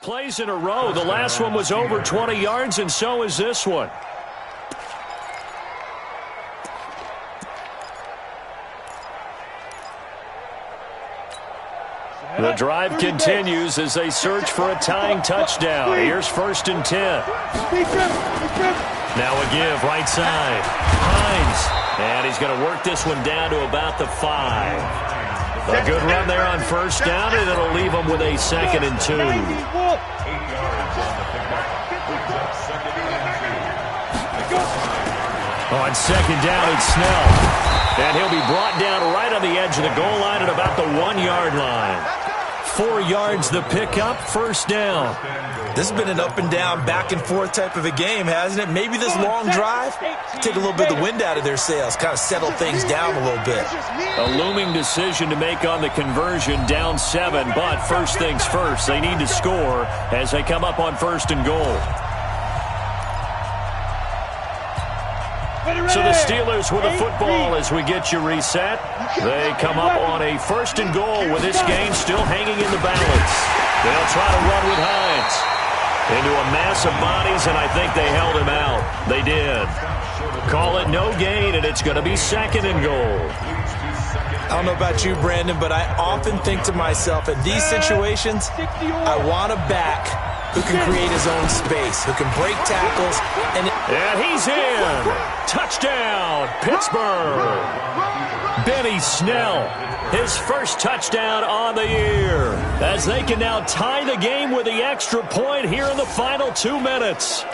plays in a row. The last one was over 20 yards, and so is this one. The drive continues as they search for a tying touchdown. Here's 1st and 10. Now a give right side. Hines. And he's going to work this one down to about the 5. A good run there on 1st down, and it'll leave them with a 2nd and 2. On 2nd down, it's Snell. And he'll be brought down right on the edge of the goal line at about the 1-yard line. 4 yards the pickup, 1st down. This has been an up and down, back and forth type of a game, hasn't it? Maybe this long drive, take a little bit of the wind out of their sails, kind of settle things down a little bit. A looming decision to make on the conversion, down 7, but first things first, they need to score as they come up on 1st and goal. So the Steelers with a football as we get you reset. They come up on a 1st and goal with this game still hanging in the balance. They'll try to run with Hines into a mass of bodies, and I think they held him out. They did. Call it no gain, and it's going to be 2nd and goal. I don't know about you, Brandon, but I often think to myself, in these situations, I want a back who can create his own space, who can break tackles. And he's in. Touchdown, Pittsburgh. Benny Snell, his first touchdown on the year, as they can now tie the game with the extra point here in the final 2 minutes.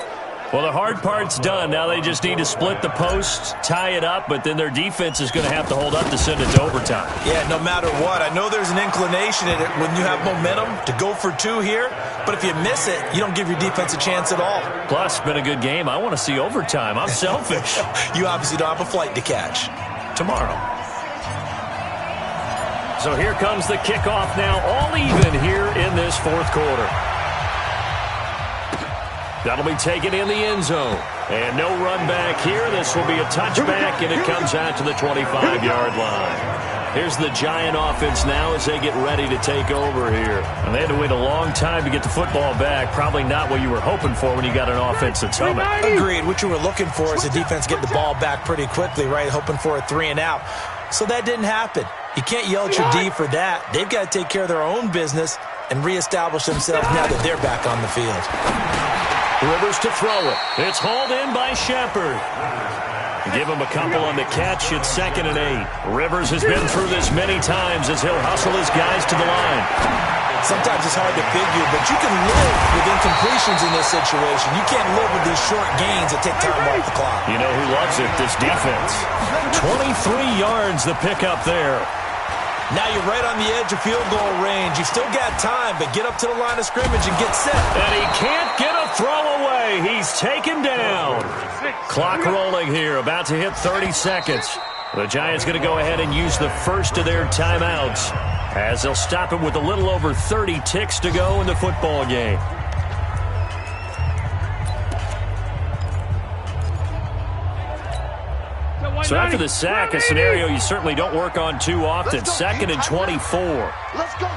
Well, the hard part's done. Now they just need to split the posts, tie it up, but then their defense is going to have to hold up to send it to overtime. Yeah, no matter what. I know there's an inclination in it when you have momentum to go for 2 here, but if you miss it, you don't give your defense a chance at all. Plus, it's been a good game. I want to see overtime. I'm selfish. You obviously don't have a flight to catch tomorrow. So here comes the kickoff now, all even here in this 4th quarter. That'll be taken in the end zone. And no run back here. This will be a touchback, and it comes out to the 25-yard line. Here's the Giant offense now as they get ready to take over here. And they had to wait a long time to get the football back. Probably not what you were hoping for when you got an offense that's humming. Agreed. What you were looking for is the defense getting the ball back pretty quickly, right? Hoping for a 3 and out. So that didn't happen. You can't yell at your D for that. They've got to take care of their own business and reestablish themselves now that they're back on the field. Rivers to throw it. It's hauled in by Shepard. Give him a couple on the catch. It's 2nd and 8. Rivers has been through this many times as he'll hustle his guys to the line. Sometimes it's hard to figure, but you can live with incompletions in this situation. You can't live with these short gains that take time off the clock. You know who loves it? This defense. 23 yards the pickup there. Now you're right on the edge of field goal range. You've still got time, but get up to the line of scrimmage and get set. And he can't get a throw away. He's taken down. Clock rolling here, about to hit 30 seconds. The Giants going to go ahead and use the first of their timeouts as they'll stop it with a little over 30 ticks to go in the football game. So after the sack, a scenario you certainly don't work on too often. 2nd and 24. Let's go.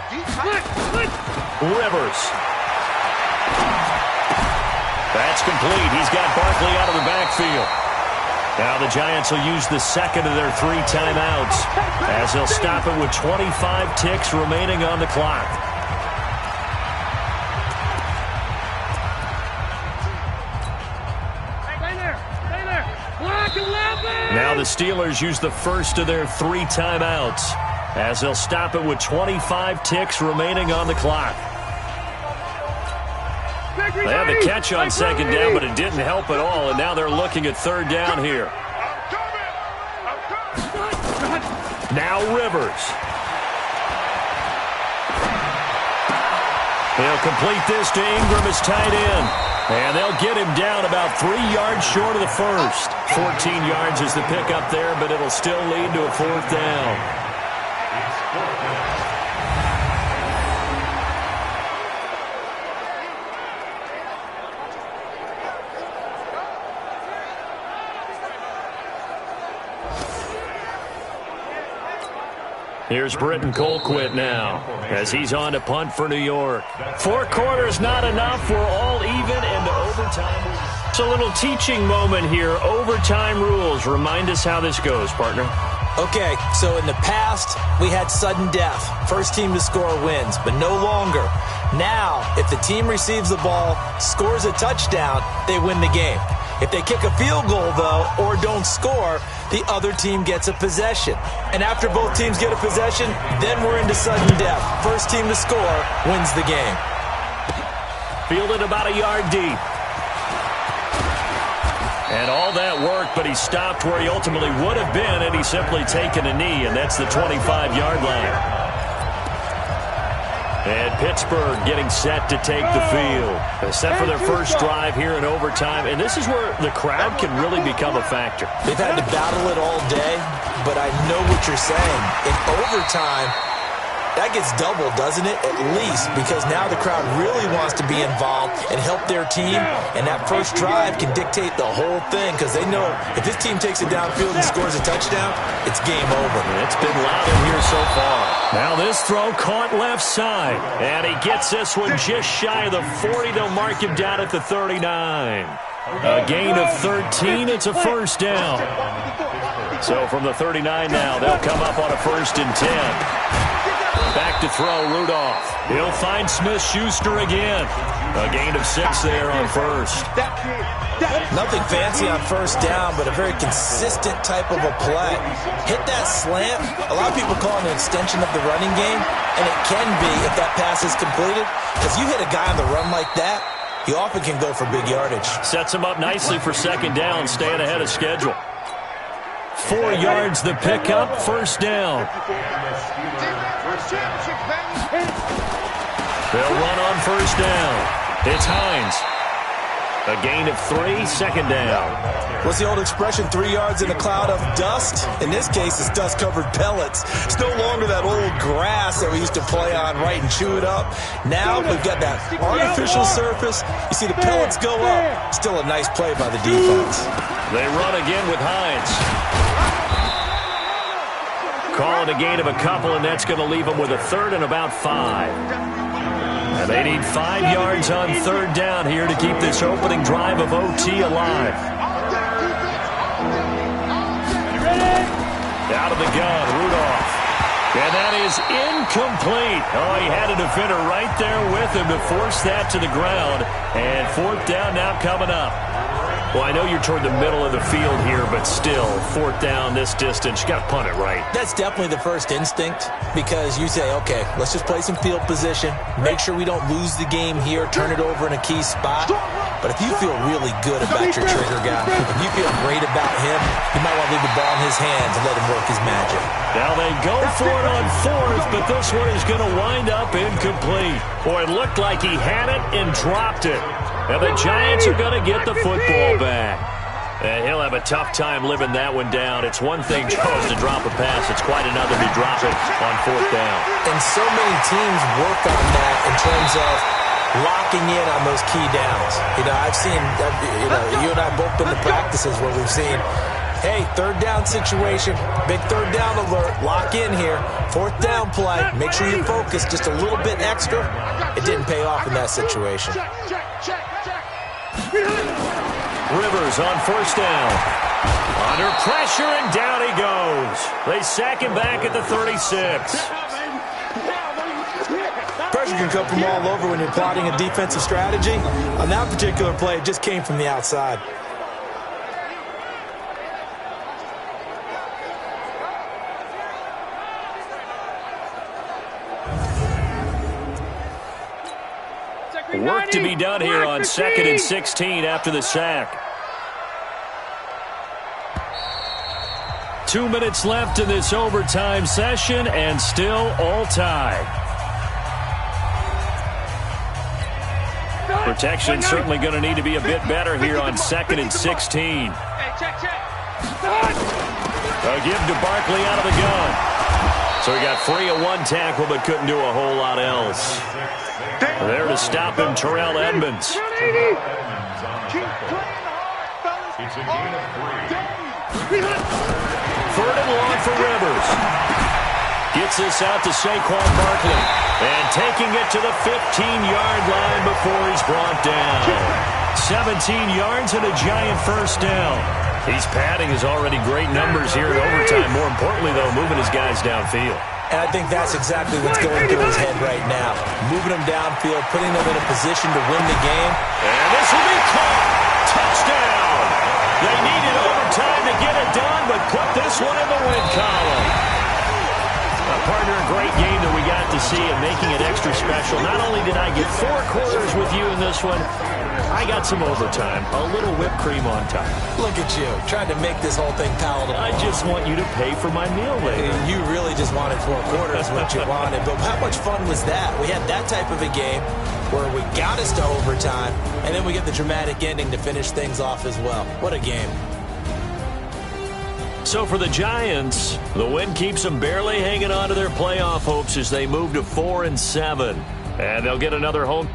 Rivers. That's complete. He's got Barkley out of the backfield. Now the Giants will use the 2nd of their 3 timeouts as they'll stop it with 25 ticks remaining on the clock. Now the Steelers use the first of their 3 timeouts as they'll stop it with 25 ticks remaining on the clock. They had the catch on 2nd down, but it didn't help at all, and now they're looking at 3rd down here. Now Rivers. He'll complete this to Ingram as tight end. And they'll get him down about 3 yards short of the first. 14 yards is the pickup there, but it'll still lead to a 4th down. Here's Britton Colquitt now as he's on to punt for New York. 4 quarters not enough. We're all even into overtime. It's a little teaching moment here. Overtime rules. Remind us how this goes, partner. Okay, so in the past, we had sudden death. First team to score wins, but no longer. Now, if the team receives the ball, scores a touchdown, they win the game. If they kick a field goal, though, or don't score, the other team gets a possession. And after both teams get a possession, then we're into sudden death. First team to score wins the game. Fielded about a yard deep. And all that work, but he stopped where he ultimately would have been, and he's simply taken a knee, and that's the 25-yard line. And Pittsburgh getting set to take the field. Set for their first drive here in overtime. And this is where the crowd can really become a factor. They've had to battle it all day, but I know what you're saying. In overtime, that gets doubled, doesn't it? At least, because now the crowd really wants to be involved and help their team. And that first drive can dictate the whole thing because they know if this team takes it downfield and scores a touchdown, it's game over. It's been loud in here so far. Now this throw caught left side. And he gets this one just shy of the 40. They'll mark him down at the 39. A gain of 13. It's a first down. So from the 39 now, they'll come up on a 1st and 10. Back to throw, Rudolph. He'll find Smith-Schuster again. A gain of 6 there on first. Nothing fancy on first down, but a very consistent type of a play. Hit that slant. A lot of people call it an extension of the running game, and it can be if that pass is completed. Because you hit a guy on the run like that, you often can go for big yardage. Sets him up nicely for 2nd down, staying ahead of schedule. 4 yards the pickup, first down. They'll run on first down. It's Hines. A gain of 3, 2nd down. What's the old expression, 3 yards in a cloud of dust? In this case, it's dust-covered pellets. It's no longer that old grass that we used to play on, right, and chew it up. Now we've got that artificial surface. You see the pellets go up. Still a nice play by the defense. They run again with Hines. Call it a gain of a couple, and that's going to leave them with a 3rd and about 5. And they need 5 yards on 3rd down here to keep this opening drive of OT alive. Out of the gun, Rudolph. And that is incomplete. Oh, he had a defender right there with him to force that to the ground. And 4th down now coming up. Well, I know you're toward the middle of the field here, but still, 4th down this distance, you got to punt it right. That's definitely the first instinct because you say, okay, let's just play some field position, make sure we don't lose the game here, turn it over in a key spot. But if you feel really good about your trigger guy, if you feel great about him, you might want to leave the ball in his hands and let him work his magic. Now they go for it on 4th, but this one is going to wind up incomplete. Boy, it looked like he had it and dropped it. And the Giants are going to get the football back. And he'll have a tough time living that one down. It's one thing just to drop a pass. It's quite another to drop it on 4th down. And so many teams work on that in terms of locking in on those key downs. You know, I've seen, you and I both been to practices where we've seen, hey, 3rd down situation, big 3rd down alert, lock in here, 4th down play, make sure you focus just a little bit extra. It didn't pay off in that situation. Rivers on 1st down. Under pressure, and down he goes. They sack him back at the 36. Pressure can come from all over when you're plotting a defensive strategy. On that particular play, it just came from the outside. Work to be done here on 2nd and 16 after the sack. 2 minutes left in this overtime session, and still all tied. Protection certainly going to need to be a bit better here on 2nd and 16. A give to Barkley out of the gun. So he got free of one tackle, but couldn't do a whole lot else. There to stop him, Terrell Edmonds. 3rd and long for Rivers. Gets this out to Saquon Barkley. And taking it to the 15-yard line before he's brought down. 17 yards and a Giant first down. He's padding his already great numbers here in overtime. More importantly, though, moving his guys downfield. And I think that's exactly what's going through his head right now. Moving them downfield, putting them in a position to win the game. And this will be caught. Touchdown. They needed overtime to get it done, but put this one in the win column. Partner, a great game that we got to see and making it extra special. Not only did I get 4 quarters with you in this one, I got some overtime, a little whipped cream on top. Look at you, trying to make this whole thing palatable. I just want you to pay for my meal later. You really just wanted 4 quarters, what you wanted. But how much fun was that? We had that type of a game where we got us to overtime, and then we get the dramatic ending to finish things off as well. What a game. So for the Giants, the win keeps them barely hanging on to their playoff hopes as they move to 4-7. And they'll get another home.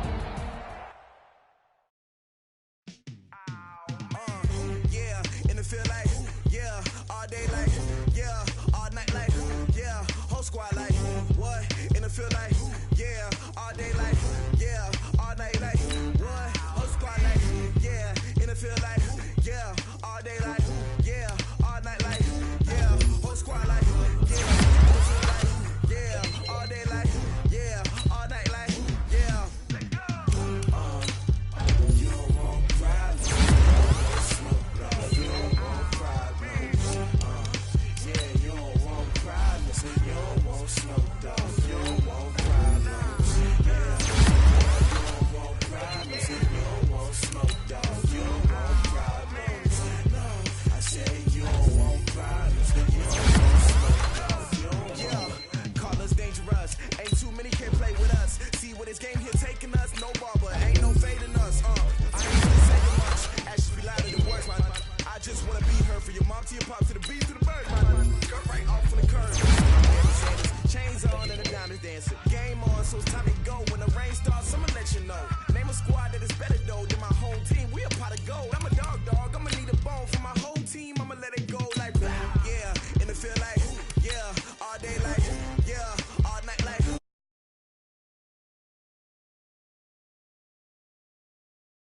All day